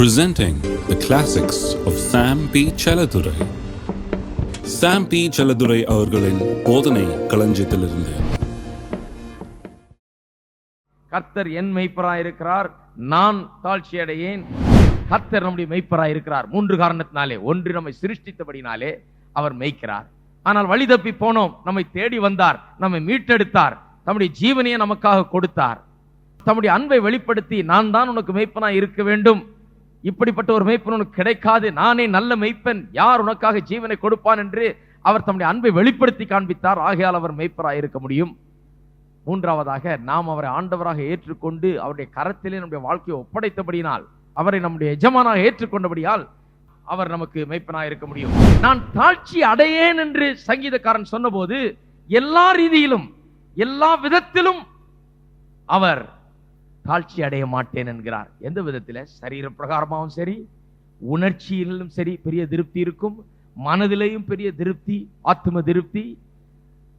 Presenting the classics of Sam P. Chaladurai. Sam P. Chaladurai அவர்களின் போதனை களஞ்சியத்திலிருந்து. கர்த்தர் என் மெய்ப்பராயிருக்கிறார், நான் தாழ்ச்சி அடையேன். கர்த்தர் நம்முடைய மெய்ப்பராயிருக்கிறார். 3 காரணத்தினாலே. ஒன்று, நம்மை சிருஷ்டித்தபடினாலே அவர் மெய்க்கிறார். ஆனால் வழி தப்பி போனோம், நம்மை தேடி வந்தார், நம்மை மீட்டெடுத்தார், தம்முடைய ஜீவனையை நமக்காக கொடுத்தார். தம்முடைய அன்பை வெளிப்படுத்தி, நான் தான் உனக்கு மெய்ப்பனாய் இருக்க வேண்டும், இப்படிப்பட்ட ஒரு மெய்ப்பன் உனக்கு கிடைக்காது, நானே நல்ல மெய்ப்பன், யார் உனக்காக ஜீவனை கொடுப்பான் என்று அவர் தம்முடைய அன்பை வெளிப்படுத்தி காண்பித்தார். ஆகையால் அவர் மெய்ப்பராய் இருக்க முடியும். மூன்றாவதாக, நாம் அவரை ஆண்டவராக ஏற்றுக்கொண்டு அவருடைய கரத்திலே நம்முடைய வாழ்க்கையை ஒப்படைத்தபடியினால், அவரை நம்முடைய எஜமானாக ஏற்றுக்கொண்டபடியால் அவர் நமக்கு மெய்ப்பனாக இருக்க முடியும். நான் தாழ்ச்சி அடையேன் என்று சங்கீதக்காரன் சொன்னபோது, எல்லா ரீதியிலும் எல்லா விதத்திலும் அவர் தாழ்ச்சி அடைய மாட்டேன் என்கிறார். எந்த விதத்தில்? சரீர பிரகாரமாகவும் சரி, உணர்ச்சியிலும் சரி பெரிய திருப்தி இருக்கும், மனதிலேயும் பெரிய திருப்தி, ஆத்ம திருப்தி,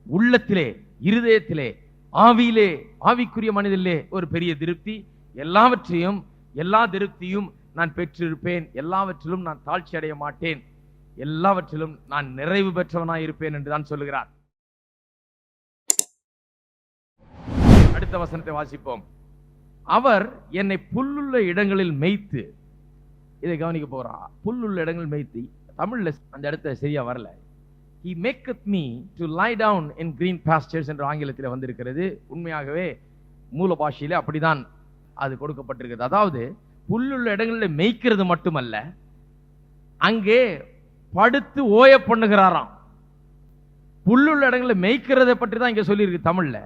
உள்ளத்திலே, இருதயத்திலே, ஆவியிலே, ஆவிக்குரிய மனதிலே ஒரு பெரிய திருப்தி, எல்லாவற்றையும் எல்லா திருப்தியும் நான் பெற்றிருப்பேன், எல்லாவற்றிலும் நான் தாழ்ச்சி அடைய மாட்டேன், எல்லாவற்றிலும் நான் நிறைவு பெற்றவனாய் இருப்பேன் என்று தான் சொல்லுகிறார். அடுத்த வசனத்தை வாசிப்போம். அவர் என்னை புல்லுள்ள இடங்களில் மேய்த்து, இதை கவனிக்க போறான். புல்லுள்ள இடங்கள் மேய்த்து, தமிழ்ல அந்த இடத்த சரியா வரல. He maketh me to lie down in green pastures என்று ஆங்கிலத்தில் வந்திருக்கிறது. உண்மையாகவே மூல பாஷையில அப்படிதான் அது கொடுக்கப்பட்டிருக்கிறது. அதாவது புல்லுள்ள இடங்களில் மேய்க்கிறது மட்டுமல்ல, அங்கே படுத்து ஓய பண்ணுகிறாராம். புல்லுள்ள இடங்களில் மேய்க்கிறதை பற்றி தான் இங்க சொல்லியிருக்கு தமிழ்ல.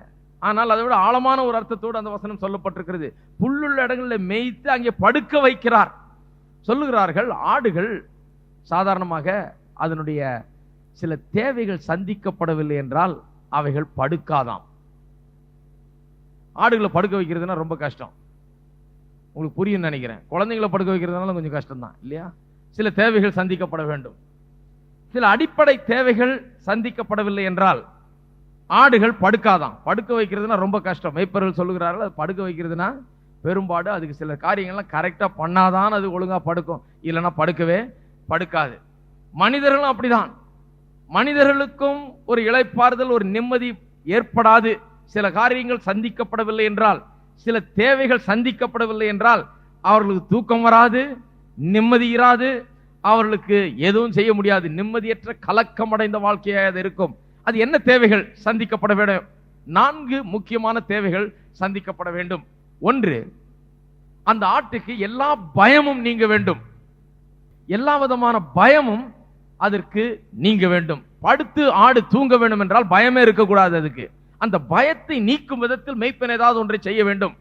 ஆனால் அதை விட ஆழமான ஒரு அர்த்தத்தோடு அந்த வசனம் சொல்லப்பட்டிருக்கிறது. புல்லுள்ள இடங்களில் மேய்த்து அங்கே படுக்க வைக்கிறார். சொல்லுகிறார்கள், ஆடுகள் சாதாரணமாக அதனுடைய சில தேவைகள் சந்திக்கப்படவில்லை என்றால் அவைகள் படுக்காதாம். ஆடுகளை படுக்க வைக்கிறதுனா ரொம்ப கஷ்டம். உங்களுக்கு புரியும் நினைக்கிறேன். குழந்தைங்களை படுக்க வைக்கிறதுனால கொஞ்சம் கஷ்டம் தான் இல்லையா? சில தேவைகள் சந்திக்கப்பட வேண்டும். சில அடிப்படை தேவைகள் சந்திக்கப்படவில்லை என்றால் ஆடுகள் படுக்காதான். படுக்க வைக்கிறதுனா ரொம்ப கஷ்டம். மேய்ப்பர்கள் சொல்லுகிறார்கள், அது படுக்க வைக்கிறதுனா பெரும்பாடு. அதுக்கு சில காரியங்கள்லாம் கரெக்டா பண்ணாதான் அது ஒழுங்கா படுக்கும், இல்லைன்னா படுக்கவே படுக்காது. மனிதர்களும் அப்படிதான். மனிதர்களுக்கும் ஒரு இளைப்பாறுதல், ஒரு நிம்மதி ஏற்படாது. சில காரியங்கள் சந்திக்கப்படவில்லை என்றால், சில தேவைகள் சந்திக்கப்படவில்லை என்றால் அவர்களுக்கு தூக்கம் வராது, நிம்மதி இராது, அவர்களுக்கு எதுவும் செய்ய முடியாது. நிம்மதியற்ற கலக்கம் அடைந்த வாழ்க்கையாக அது இருக்கும். அது என்ன தேவைகள் சந்திக்கப்பட வேண்டும்? 4 முக்கியமான தேவைகள் சந்திக்கப்பட வேண்டும். ஒன்று, அந்த ஆட்டுக்கு எல்லா பயமும் நீங்க வேண்டும். எல்லா விதமான பயமும் அதற்கு நீங்க வேண்டும். படுத்து ஆடு தூங்க வேண்டும் என்றால் பயமே இருக்கக்கூடாது. அதுக்கு அந்த பயத்தை நீக்கும் விதத்தில் மேய்ப்பன் ஏதாவது ஒன்றை செய்ய வேண்டும்.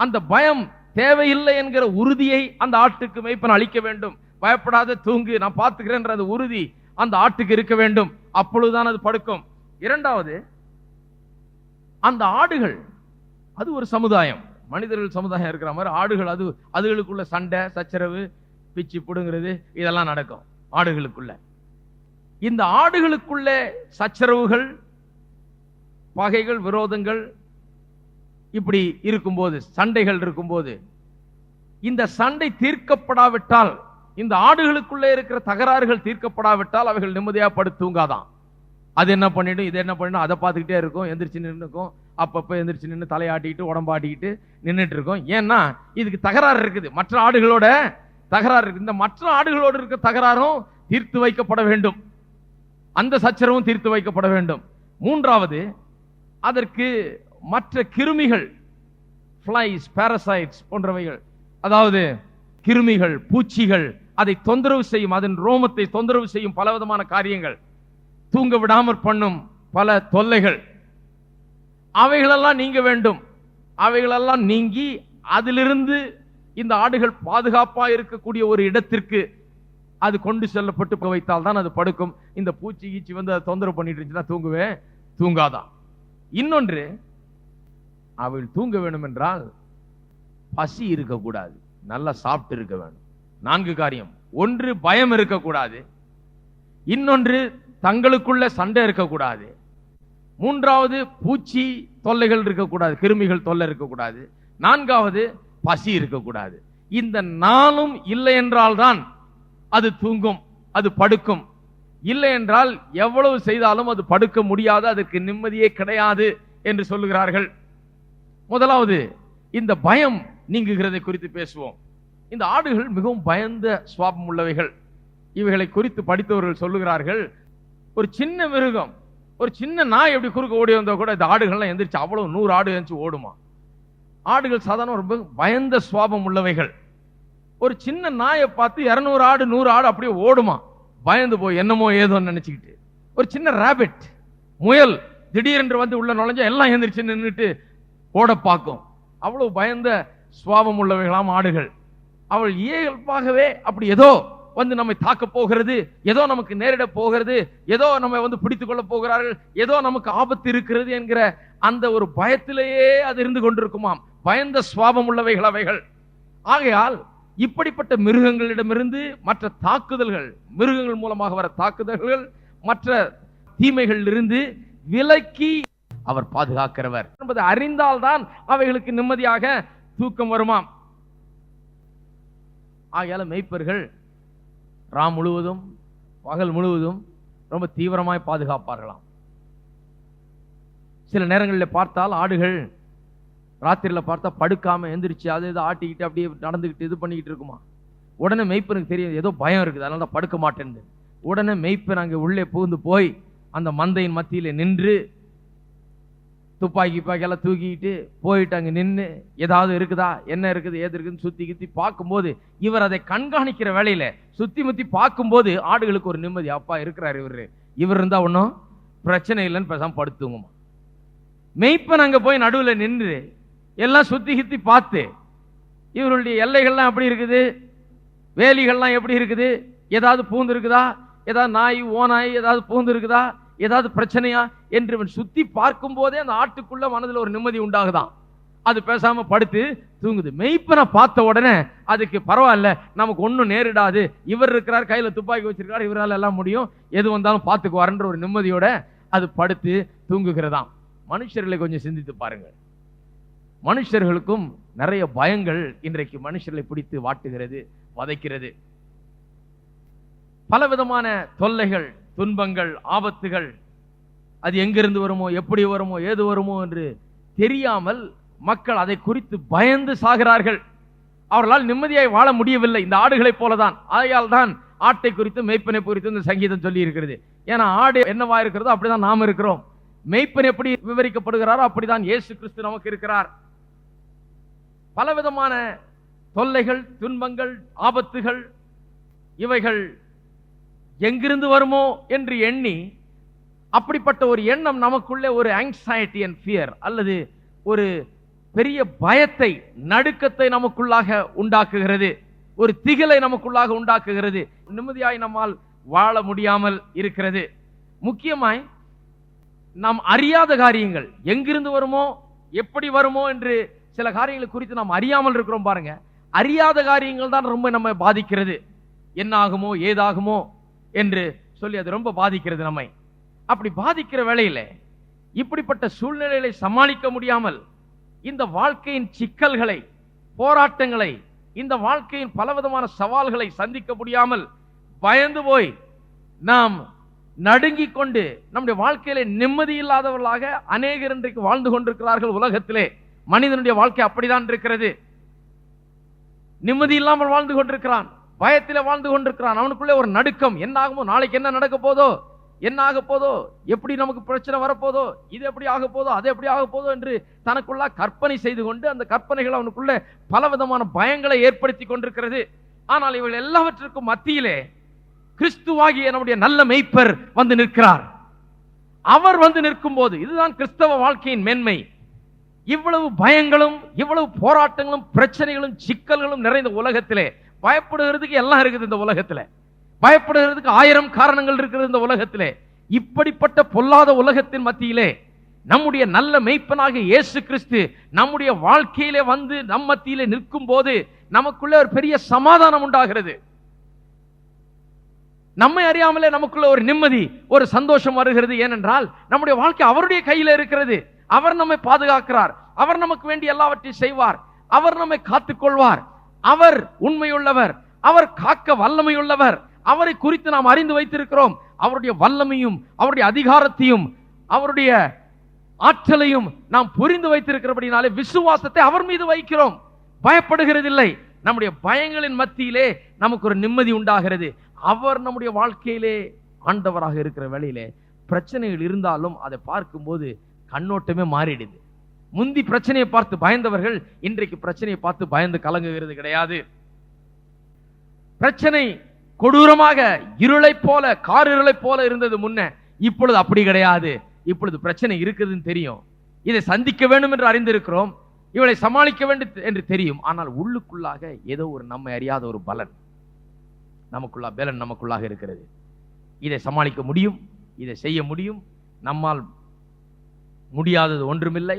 அந்த பயம் தேவையில்லை என்கிற உறுதியை அந்த ஆட்டுக்கு மேய்ப்பன் அளிக்க வேண்டும். பயப்படாத தூங்கு, நான் பார்த்துக்கிறேன் அந்த உறுதி அந்த ஆட்டுக்கு இருக்க வேண்டும். அப்பொழுதுதான் அது படுக்கும். இரண்டாவது, அந்த ஆடுகள் அது ஒரு சமுதாயம், மனிதர்கள் சமுதாயம் இருக்கிற மாதிரி ஆடுகள், அதுகளுக்குள்ள சண்டை சச்சரவு, பிச்சு புடுங்கிறது இதெல்லாம் நடக்கும் ஆடுகளுக்குள்ள. இந்த ஆடுகளுக்குள்ள சச்சரவுகள், பகைகள், விரோதங்கள் இப்படி இருக்கும்போது, சண்டைகள் இருக்கும்போது, இந்த சண்டை தீர்க்கப்படாவிட்டால், இந்த ஆடுகளுக்குள்ளே இருக்கிற தகராறுகள் தீர்க்கப்படாவிட்டால் அவைகள் நிம்மதியா படுத்து தூங்காதான். அது என்ன பண்ணிடும், இது என்ன பண்ணிடும், அதை பார்த்துக்கிட்டே இருக்கும். எந்திரிச்சு நின்றுக்கும், அப்பப்ப எந்திரிச்சு நின்று தலையாட்டிக்கிட்டு உடம்பாட்டிக்கிட்டு நின்றுட்டு இருக்கும். ஏன்னா இதுக்கு தகராறு இருக்குது, மற்ற ஆடுகளோட தகராறு இருக்கு. இந்த மற்ற ஆடுகளோடு இருக்க தகராறும் தீர்த்து வைக்கப்பட வேண்டும், அந்த சச்சரவும் தீர்த்து வைக்கப்பட வேண்டும். மூன்றாவது, அதற்கு மற்ற கிருமிகள், ஃபிளைஸ், பாரசைட்ஸ் போன்றவைகள், அதாவது கிருமிகள், பூச்சிகள் அதை தொந்தரவு செய்யும், அதன் ரோமத்தை தொந்தரவு செய்யும் பலவிதமான காரியங்கள், தூங்க விடாமற் பண்ணும் பல தொல்லைகள், அவைகளெல்லாம் நீங்க வேண்டும். அவைகளெல்லாம் நீங்கி அதிலிருந்து இந்த ஆடுகள் பாதுகாப்பா இருக்கக்கூடிய ஒரு இடத்திற்கு அது கொண்டு செல்லப்பட்டு வைத்தால் தான் அது படுக்கும். இந்த பூச்சி கீச்சி வந்து அதை தொந்தரவு பண்ணிட்டு இருந்துச்சுன்னா தூங்காதான். இன்னொன்று, அவள் தூங்க வேண்டும் என்றால் பசி இருக்கக்கூடாது, நல்லா சாப்பிட்டு இருக்க வேண்டும். 4 காரியம். ஒன்று, பயம் இருக்கக்கூடாது. இன்னொன்று, தங்களுக்குள்ள சண்டை இருக்கக்கூடாது. மூன்றாவது, பூச்சி தொல்லைகள் இருக்கக்கூடாது, கிருமிகள் தொல்லை இருக்கக்கூடாது. 4வது, பசி இருக்கக்கூடாது. இந்த நாளும் இல்லை என்றால்தான் அது தூங்கும், அது படுக்கும். இல்லை என்றால் எவ்வளவு செய்தாலும் அது படுக்க முடியாது, அதற்கு நிம்மதியே கிடையாது என்று சொல்லுகிறார்கள். முதலாவது இந்த பயம் நீங்குகிறதை குறித்து பேசுவோம். இந்த ஆடுகள் மிகவும் பயந்த சுவாபம் உள்ளவைகள். இவைகளை குறித்து படித்தவர்கள் சொல்லுகிறார்கள், ஒரு சின்ன மிருகம், ஒரு சின்ன நாய் எப்படி குறுக்க ஓடி வந்தா கூட இந்த ஆடுகள்லாம் எந்திரிச்சு அவ்வளவு 100 ஆடு எந்திரிச்சு ஓடுமா. ஆடுகள் சாதாரண ரொம்ப பயந்த சுவாபம் உள்ளவைகள். ஒரு சின்ன நாயை பார்த்து 200 ஆடு 100 ஆடு அப்படியே ஓடுமா, பயந்து போய் என்னமோ ஏதோன்னு நினைச்சுக்கிட்டு. ஒரு சின்ன ராபிட், முயல் திடீரென்று வந்து உள்ள நுழைஞ்சா எல்லாம் எந்திரிச்சு நின்றுட்டு ஓட பார்க்கும். அவ்வளவு பயந்த சுவாபம் உள்ளவைகளாம் ஆடுகள். அவள் இயல்பாகவே அப்படி ஏதோ வந்து நம்மை தாக்க போகிறது, ஏதோ நமக்கு நேரிட போகிறது, ஏதோ நம்ம வந்து பிடித்துக் கொள்ள போகிறார்கள், ஏதோ நமக்கு ஆபத்து இருக்கிறது என்கிற அந்த ஒரு பயத்திலேயே அது இருந்து கொண்டிருக்குமாம். பயந்த சுவாபம் உள்ளவைகள் அவைகள். ஆகையால் இப்படிப்பட்ட மிருகங்களிடமிருந்து மற்ற தாக்குதல்கள், மிருகங்கள் மூலமாக வர தாக்குதல்கள், மற்ற தீமைகள் இருந்து விலக்கி அவர் பாதுகாக்கிறவர் என்பதை அறிந்தால்தான் அவைகளுக்கு நிம்மதியாக தூக்கம் வருமாம். ஆகையால மேய்ப்பர்கள் ராம் முழுவதும் பகல் முழுவதும் ரொம்ப தீவிரமாய் பாதுகாப்பார்களாம். சில நேரங்களில் பார்த்தால் ஆடுகள் ராத்திரில பார்த்தா படுக்காம எந்திரிச்சு அதை இதை ஆட்டிக்கிட்டு அப்படியே நடந்துக்கிட்டு இது பண்ணிக்கிட்டு இருக்குமா. உடனே மெய்ப்பனுக்கு தெரியும் ஏதோ பயம் இருக்குது, அதனால தான் படுக்க மாட்டேன். உடனே மெய்ப்பன் அங்கே உள்ளே புகுந்து போய் அந்த மந்தையின் மத்தியில நின்று துப்பாக்கி எல்லாம் தூக்கிட்டு போயிட்டு அங்கே நின்று ஏதாவது இருக்குதா, என்ன இருக்குது, ஏது இருக்குதுன்னு சுத்தி கித்தி பார்க்கும்போது, இவர் அதை கண்காணிக்கிற வேலையில சுத்தி முத்தி பார்க்கும்போது ஆடுகளுக்கு ஒரு நிம்மதி. அப்பா இருக்கிறார், இவர் இருந்தா ஒன்றும் பிரச்சனை இல்லைன்னு பேசாம படுத்துங்குமா. மெய்ப்பன் அங்க போய் நடுவில் நின்று எல்லாம் சுத்தி கித்தி பார்த்து இவருடைய எல்லைகள்லாம் எப்படி இருக்குது, வேலிகள்லாம் எப்படி இருக்குது, ஏதாவது பூந்து இருக்குதா, ஏதாவது நாய் ஓநாய் ஏதாவது பூந்து இருக்குதா, ஏதாவது பிரச்சனையா என்று சுத்தி பார்க்கும் போதே அந்த ஆட்டுக்குள்ள மனதில் ஒரு நிம்மதி உண்டாகுதான். அது பேசாம படுத்து தூங்குது. மெய்ப்பனை பார்த்த உடனே அதுக்கு பரவாயில்ல, நமக்கு ஒன்னும் நேரிடாது, இவர் இருக்கிறார், கையில துப்பாக்கி வச்சிருக்காரு, இவரால் எல்லாம் முடியும், எது வந்தாலும் பார்த்துக்குவார்ன்ற ஒரு நிம்மதியோட அது படுத்து தூங்குகிறதாம். மனுஷர்களை கொஞ்சம் சிந்தித்து பாருங்கள். மனுஷர்களுக்கும் நிறைய பயங்கள் இன்றைக்கு மனுஷர்களை பிடித்து வாட்டுகிறது, வதைக்கிறது. பலவிதமான தொல்லைகள், துன்பங்கள், ஆபத்துகள், அது எங்கிருந்து வருமோ, எப்படி வருமோ, ஏது வருமோ என்று தெரியாமல் மக்கள் அதை குறித்து பயந்து சாகிறார்கள். அவர்களால் நிம்மதியாய் வாழ முடியவில்லை, இந்த ஆடுகளை போலதான். ஆகையால் தான் ஆட்டை குறித்து மெய்ப்பனை குறித்து இந்த சங்கீதம் சொல்லி இருக்கிறது. ஏன்னா ஆடு என்னவா இருக்கிறதோ அப்படிதான் நாம் இருக்கிறோம். மெய்ப்பன் எப்படி விவரிக்கப்படுகிறாரோ அப்படிதான் இயேசு கிறிஸ்து நமக்கு இருக்கிறார். பலவிதமான தொல்லைகள், துன்பங்கள், ஆபத்துகள், இவைகள் எங்கிருந்து வருமோ என்று எண்ணி அப்படிப்பட்ட ஒரு எண்ணம் நமக்குள்ளே ஒரு ஆங்ஸைட்டி அண்ட் ஃபியர் அல்லது ஒரு பெரிய பயத்தை, நடுக்கத்தை நமக்குள்ளாக உண்டாக்குகிறது, ஒரு திகிலை நமக்குள்ளாக உண்டாக்குகிறது. நிம்மதியாய் நம்மால் வாழ முடியாமல் இருக்கிறது. முக்கியமாய் நாம் அறியாத காரியங்கள் எங்கிருந்து வருமோ, எப்படி வருமோ என்று சில காரியங்களை குறித்து நாம் அறியாமல் இருக்கிறோம் பாருங்க. அறியாத காரியங்கள் தான் ரொம்ப நம்ம பாதிக்கிறது. என்ன ஆகுமோ, ஏதாகுமோ என்று சொல்லி அது ரொம்ப பாதிக்கிறது நம்மை. அப்படி பாதிக்கிற வேளையில இப்படிப்பட்ட சூழ்நிலைகளை சமாளிக்க முடியாமல் இந்த வாழ்க்கையின் சிக்கல்களை, போராட்டங்களை, இந்த வாழ்க்கையின் பலவிதமான சவால்களை சந்திக்க முடியாமல் பயந்து போய் நாம் நடுங்கிக் கொண்டு நம்முடைய வாழ்க்கையில நிம்மதி இல்லாதவர்களாக அநேகர் இன்றைக்கு வாழ்ந்து கொண்டிருக்கிறார்கள் உலகத்திலே. மனிதனுடைய வாழ்க்கை அப்படிதான் இருக்கிறது. நிம்மதி இல்லாமல் வாழ்ந்து கொண்டிருக்கிறான், பயத்தில் வாழ்ந்து கொண்டிருக்கிறான். அவனுக்குள்ளே ஒரு நடுக்கம், என்ன ஆகுமோ, நாளைக்கு என்ன நடக்க போதோ, என்ன ஆக போதோ, எப்படி நமக்கு பிரச்சனை வரப்போதோ, இது எப்படி ஆக போதோ, அது எப்படி ஆக போதோ என்று தனக்குள்ள கற்பனை செய்து கொண்டு அந்த கற்பனைகள் அவனுக்குள்ள பலவிதமான பயங்களை ஏற்படுத்தி கொண்டிருக்கிறது. ஆனால் இவர்கள் எல்லாவற்றிற்கும் மத்தியிலே கிறிஸ்துவாகிய நம்முடைய நல்ல மெய்ப்பர் வந்து நிற்கிறார். அவர் வந்து நிற்கும் போது, இதுதான் கிறிஸ்தவ வாழ்க்கையின் மேன்மை. இவ்வளவு பயங்களும், இவ்வளவு போராட்டங்களும், பிரச்சனைகளும், சிக்கல்களும் நிறைந்த உலகத்திலே பயப்படுகிறதுக்கு எல்லாம் இருக்குது. இந்த உலகத்திலே பயப்படுகிறதுக்கு 1000 காரணங்கள் இருக்கிறது. இந்த உலகத்திலே இப்படிப்பட்ட பொல்லாத உலகத்தின் மத்தியிலே நம்முடைய நல்ல மெய்ப்பனாக இயேசு கிறிஸ்து நம்முடைய வாழ்க்கையிலே வந்து நம் மத்தியிலே நிற்கும் போது நமக்குள்ள ஒரு பெரிய சமாதானம் உண்டாகிறது. நம்மை அறியாமலே நமக்குள்ள ஒரு நிம்மதி, ஒரு சந்தோஷம் வருகிறது. ஏனென்றால் நம்முடைய வாழ்க்கை அவருடைய கையில இருக்கிறது. அவர் நம்மை பாதுகாக்கிறார், அவர் நமக்கு வேண்டிய எல்லாவற்றையும் செய்வார், அவர் நம்மை காத்துக்கொள்வார். அவர் உண்மையுள்ளவர், அவர் காக்க வல்லமையுள்ளவர். அவரை குறித்து நாம் அறிந்து வைத்திருக்கிறோம். அவருடைய வல்லமையும் அவருடைய அதிகாரத்தையும் அவருடைய ஆற்றலையும் நாம் புரிந்து வைத்திருக்கிறபடினாலே விசுவாசத்தை அவர் மீது வைக்கிறோம். பயப்படுகிறதில்லை. நம்முடைய பயங்களின் மத்தியிலே நமக்கு ஒரு நிம்மதி உண்டாகிறது. அவர் நம்முடைய வாழ்க்கையிலே ஆண்டவராக இருக்கிற வேளையிலே பிரச்சனைகள் இருந்தாலும் அதை பார்க்கும்போது கண்ணோட்டமே மாறிடுது. முந்தி பிரச்சனையை பார்த்து பயந்தவர்கள் இன்றைக்கு பிரச்சனையை பார்த்து பயந்து கலங்குகிறது கிடையாது. பிரச்சனை கொடூரமாக இருளை போல, காரிருளை போல இருந்தது முன்ன. இப்பொழுது அப்படி கிடையாது. இப்பொழுது பிரச்சனை இருக்குதுன்னு தெரியும். இதை சந்திக்க வேண்டும் என்று அறிந்திருக்கிறோம். இவளை சமாளிக்க வேண்டும் என்று தெரியும். ஆனால் உள்ளுக்குள்ளாக ஏதோ ஒரு நம்மை அறியாத ஒரு பலன் நமக்குள்ளாக இருக்கிறது. இதை சமாளிக்க முடியும், இதை செய்ய முடியும், நம்மால் முடியாதது ஒன்றுமில்லை.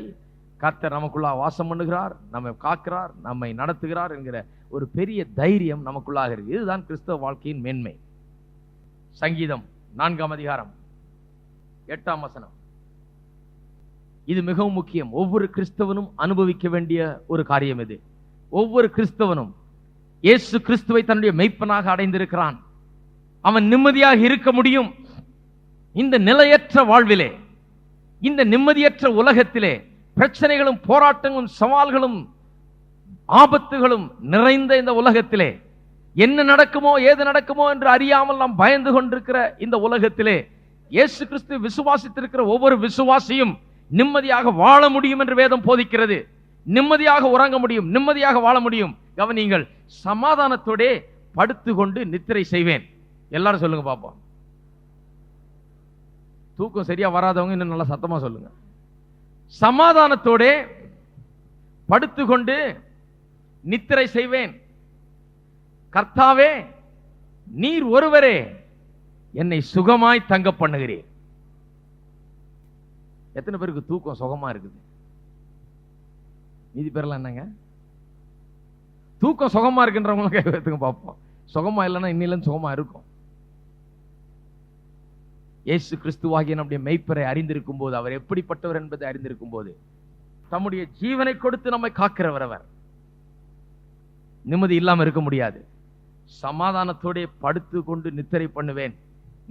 கர்த்தர் நமக்குள்ளாக வாசம் பண்ணுகிறார், நம்மை காக்கிறார், நம்மை நடத்துகிறார் என்கிற ஒரு பெரிய தைரியம் நமக்குள்ளாக இருக்கு. இதுதான் கிறிஸ்தவ வாழ்க்கையின் மேன்மை. சங்கீதம் 4ஆம் அதிகாரம் 8ஆம் வசனம். இது மிகவும் முக்கியம். ஒவ்வொரு கிறிஸ்தவனும் அனுபவிக்க வேண்டிய ஒரு காரியம் இது. ஒவ்வொரு கிறிஸ்தவனும் இயேசு கிறிஸ்துவை தன்னுடைய மெய்ப்பனாக அடைந்திருக்கிறான். அவன் நிம்மதியாக இருக்க முடியும். இந்த நிலையற்ற வாழ்விலே, இந்த நிம்மதியற்ற உலகத்திலே பிரச்சனைகளும் போராட்டங்களும் சவால்களும் ஆபத்துகளும் நிறைந்த இந்த உலகத்திலே என்ன நடக்குமோ ஏது நடக்குமோ என்று அறியாமல் நாம் பயந்து கொண்டிருக்கிற இந்த உலகத்திலே இயேசு கிறிஸ்து விசுவாசித்திருக்கிற ஒவ்வொரு விசுவாசியும் நிம்மதியாக வாழ முடியும் என்று வேதம் போதிக்கிறது. நிம்மதியாக உறங்க முடியும், நிம்மதியாக வாழ முடியும். கவனியுங்கள், சமாதானத்தோட படுத்து கொண்டு நித்திரை செய்வேன். எல்லாரும் சொல்லுங்க பாப்போம். தூக்கம் சரியா வராதவங்க இன்னும் நல்லா சத்தமா சொல்லுங்க. சமாதானத்தோட படுத்துக்கொண்டு நித்திரை செய்வேன். கர்த்தாவே, நீர் ஒருவரே என்னை சுகமாய் தங்க பண்ணுகிறீர். எத்தனை பேருக்கு தூக்கம் சுகமா இருக்குது? மீதி பேர்லாம் என்னங்க தூக்கம் சுகமா இருக்குன்றவங்களும் கேட்க பார்ப்போம். சுகமா இல்லைன்னா இன்னிலும் சுகமா இருக்கும். இயேசு கிறிஸ்துவாகிய நம்முடைய மெய்ப்பரை அறிந்திருக்கும் போது, அவர் எப்படிப்பட்டவர் என்பதை அறிந்திருக்கும் போது, தம்முடைய ஜீவனை கொடுத்து நம்மை காக்கிறவர் அவர். நிம்மதி இல்லாம இருக்க முடியாது. சமாதானத்தோட படுத்து கொண்டு நித்திரை பண்ணுவேன்.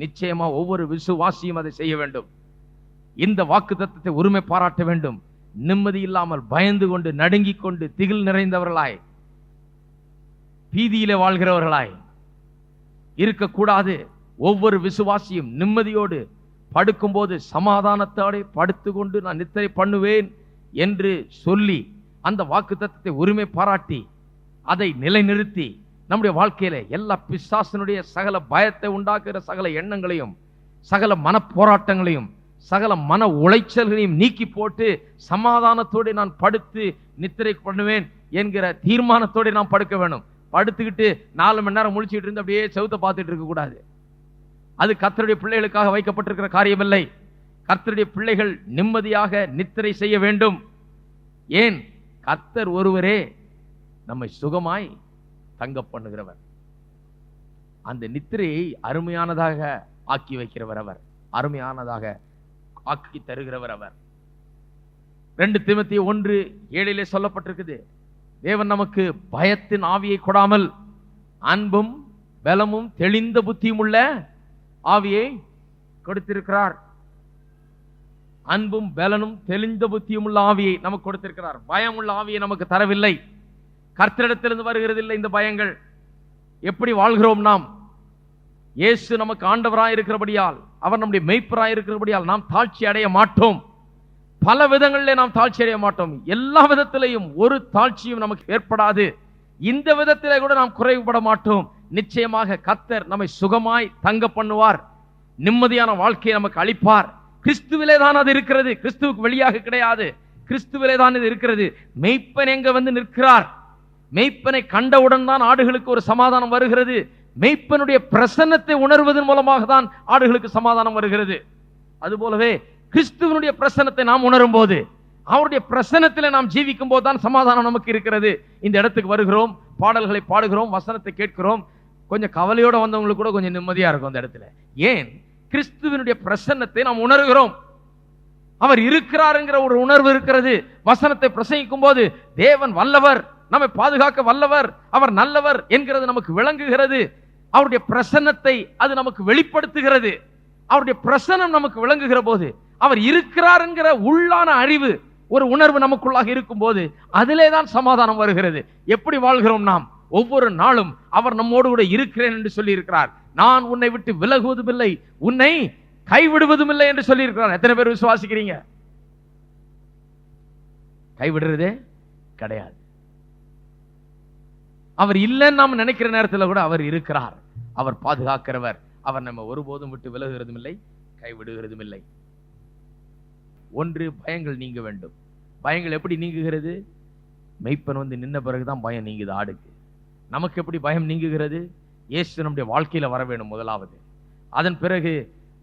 நிச்சயமா ஒவ்வொரு விசுவாசியும் அதை செய்ய வேண்டும். இந்த வாக்குத்தத்தத்தை உரிமை பாராட்ட வேண்டும். நிம்மதி இல்லாமல் பயந்து கொண்டு நடுங்கிக் கொண்டு திகில் நிறைந்தவர்களாய் பீதியிலே வாழ்கிறவர்களாய் இருக்கக்கூடாது. ஒவ்வொரு விசுவாசியும் நிம்மதியோடு படுக்கும் போது சமாதானத்தோடு படுத்து கொண்டு நான் நித்திரை பண்ணுவேன் என்று சொல்லி அந்த வாக்குத்தத்தத்தை உரிமை பாராட்டி அதை நிலைநிறுத்தி நம்முடைய வாழ்க்கையில எல்லா பிசாசனுடைய சகல பயத்தை உண்டாக்குகிற சகல எண்ணங்களையும் சகல மன போராட்டங்களையும் சகல மன உளைச்சல்களையும் நீக்கி போட்டு சமாதானத்தோடு நான் படுத்து நித்திரை பண்ணுவேன் என்கிற தீர்மானத்தோடு நாம் படுக்க வேணும். படுத்துக்கிட்டு 4 மணி நேரம் முழிச்சுட்டு இருந்து அப்படியே செவுத்த பார்த்துட்டு இருக்க கூடாது. அது கர்த்தருடைய பிள்ளைகளுக்காக வைக்கப்பட்டிருக்கிற காரியம் இல்லை. கர்த்தருடைய பிள்ளைகள் நிம்மதியாக நித்திரை செய்ய வேண்டும். ஏன்? கர்த்தர் ஒருவரே நம்மை சுகமாய் தங்க பண்ணுகிறவர். அந்த நித்திரையை அருமையானதாக ஆக்கி வைக்கிறவர் அவர். அருமையானதாக ஆக்கி தருகிறவர் அவர். 2 தீமோத்தேயு 1:7 சொல்லப்பட்டிருக்குது. தேவன் நமக்கு பயத்தின் ஆவியை கொடாமல் அன்பும் பலமும் தெளிந்த புத்தியும் உள்ள ஆவியை கொடுத்திருக்கிறார். அன்பும் பலனும் தெளிந்த புத்தியும் உள்ள ஆவியை நமக்கு கொடுத்திருக்கிறார். பயம் உள்ள ஆவியை நமக்கு தரவில்லை. கர்த்தரிடத்திலிருந்து வருகிறதில்லை இந்த பயங்கள். எப்படி வாழ்கிறோம் நாம்? இயேசு நமக்கு ஆண்டவராய் இருக்கிறபடியால், அவர் நம்முடைய மெய்ப்பராய் இருக்கிறபடியால் நாம் தாழ்ச்சி அடைய மாட்டோம். பல விதங்களிலே நாம் தாழ்ச்சி அடைய மாட்டோம். எல்லா விதத்திலையும் ஒரு தாழ்ச்சியும் நமக்கு ஏற்படாது. இந்த விதத்திலே கூட நாம் குறைவுபட மாட்டோம். நிச்சயமாக கர்த்தர் நம்மை சுகமாய் தங்க பண்ணுவார். நிம்மதியான வாழ்க்கையை நமக்கு அளிப்பார். கிறிஸ்துவிலே தான் அது இருக்கிறது. கிறிஸ்துவுக்கு வெளியாக கிடையாது. கிறிஸ்துவிலே தான் இது இருக்கிறது. மெய்ப்பன் எங்க வந்து நிற்கிறார்? மெய்ப்பனை கண்டவுடன் தான் ஆடுகளுக்கு ஒரு சமாதானம் வருகிறது. மெய்ப்பனுடைய பிரசன்னத்தை உணர்வதன் மூலமாக தான் ஆடுகளுக்கு சமாதானம் வருகிறது. அதுபோலவே கிறிஸ்துவனுடைய பிரசன்னத்தை நாம் உணரும் போது, அவருடைய பிரசன்னத்தில் நாம் ஜீவிக்கும் போது தான் சமாதானம் நமக்கு இருக்கிறது. இந்த இடத்துக்கு வருகிறோம், பாடல்களை பாடுகிறோம், வசனத்தை கேட்கிறோம். கொஞ்சம் கவலையோட வந்தவங்களுக்கு கூட கொஞ்சம் நிம்மதியா இருக்கும் அந்த இடத்துல. ஏன்? கிறிஸ்துவனுடைய பிரசன்னத்தை நாம் உணர்கிறோம். அவர் இருக்கிறார் என்கிற ஒரு உணர்வு இருக்கிறது. வசனத்தை பிரசங்கிக்கும் போது தேவன் வல்லவர், நம்மை பாதுகாக்க வல்லவர், அவர் நல்லவர் என்கிறது நமக்கு விளங்குகிறது. அவருடைய பிரசன்னத்தை அது நமக்கு வெளிப்படுத்துகிறது. அவருடைய பிரசன்னம் நமக்கு விளங்குகிற போது, அவர் இருக்கிறார் என்கிற உள்ளான அறிவு, ஒரு உணர்வு நமக்குள்ளாக இருக்கும் போது அதிலேதான் சமாதானம் வருகிறது. எப்படி வாழ்கிறோம் நாம்? ஒவ்வொரு நாளும் அவர் நம்மோடு கூட இருக்கிறேன் என்று சொல்லி இருக்கிறார். நான் உன்னை விட்டு விலகுவதும் இல்லை, உன்னை கைவிடுவதும் இல்லை என்று சொல்லி இருக்கிறார். எத்தனை பேர் விசுவாசிக்கிறீங்க? கைவிடுறதே கிடையாது. அவர் இல்லைன்னு நாம் நினைக்கிற நேரத்தில் கூட அவர் இருக்கிறார். அவர் பாதுகாக்கிறவர். அவர் நம்ம ஒருபோதும் விட்டு விலகுகிறதும் இல்லை, கைவிடுகிறதும் இல்லை. ஒன்று, பயங்கள் நீங்க வேண்டும். பயங்கள் எப்படி நீங்குகிறது? மெய்ப்பன் வந்து நின்ன பிறகுதான் பயம் நீங்குது ஆடுக்கு. நமக்கு எப்படி பயம் நீங்குகிறது? இயேசு நம்முடைய வாழ்க்கையில வர வேண்டும் முதலாவது. அதன் பிறகு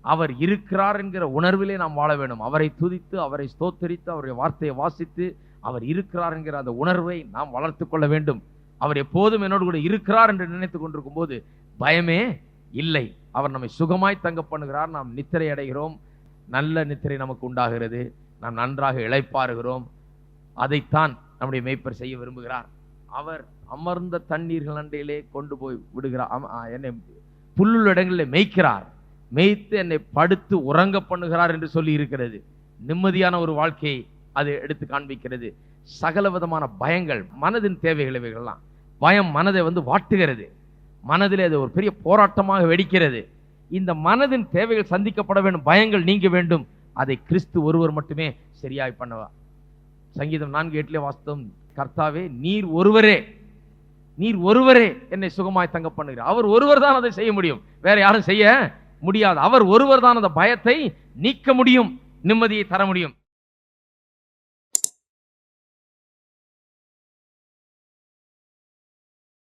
அவர் இருக்கிறார் என்கிற உணர்விலே நாம் வாழ வேண்டும். அவரை துதித்து, அவரை ஸ்தோத்தரித்து, அவருடைய வார்த்தையை வாசித்து, அவர் இருக்கிறார் என்கிற அந்த உணர்வை நாம் வளர்த்து கொள்ள வேண்டும். அவர் எப்போதும் என்னோடு கூட இருக்கிறார் என்று நினைத்துக் கொண்டிருக்கும் போது பயமே இல்லை. அவர் நம்மை சுகமாய் தங்க பண்ணுகிறார். நாம் நித்திரை அடைகிறோம், நல்ல நித்திரை நமக்கு உண்டாகிறது, நாம் நன்றாக இளைப்பாறுகிறோம். அதைத்தான் நம்முடைய மேய்ப்பர் செய்ய விரும்புகிறார். அவர் அமர்ந்த தண்ணீர்கள் அண்டையிலே கொண்டு போய் விடுகிறார். என்னை புல்லுள்ள இடங்களில் மேய்க்கிறார், மேய்த்து என்னை படுத்து உறங்க பண்ணுகிறார் என்று சொல்லி இருக்கிறது. நிம்மதியான ஒரு வாழ்க்கையை அது எடுத்து காண்பிக்கிறது. சகல விதமான பயங்கள், மனதின் தேவைகள், இவைகள்லாம் பயம் மனதை வந்து வாட்டுகிறது. மனதிலே அது ஒரு பெரிய போராட்டமாக வெடிக்கிறது. இந்த மனதின் தேவைகள் சந்திக்கப்பட வேண்டும், பயங்கள் நீங்க வேண்டும். அதை கிறிஸ்து ஒருவர் மட்டுமே சரியாய் பண்ணவா. சங்கீதம் 4:8 வாஸ்தவம், கர்த்தாவே நீர் ஒருவரே என்னை சுகமாய் தங்க பண்ணுகிறார். அவர் ஒருவர் தான் அதை செய்ய முடியும், வேற யாரும் செய்ய முடியாது. அவர் ஒருவர் தான் அந்த பயத்தை நீக்க முடியும், நிம்மதியை தர முடியும்.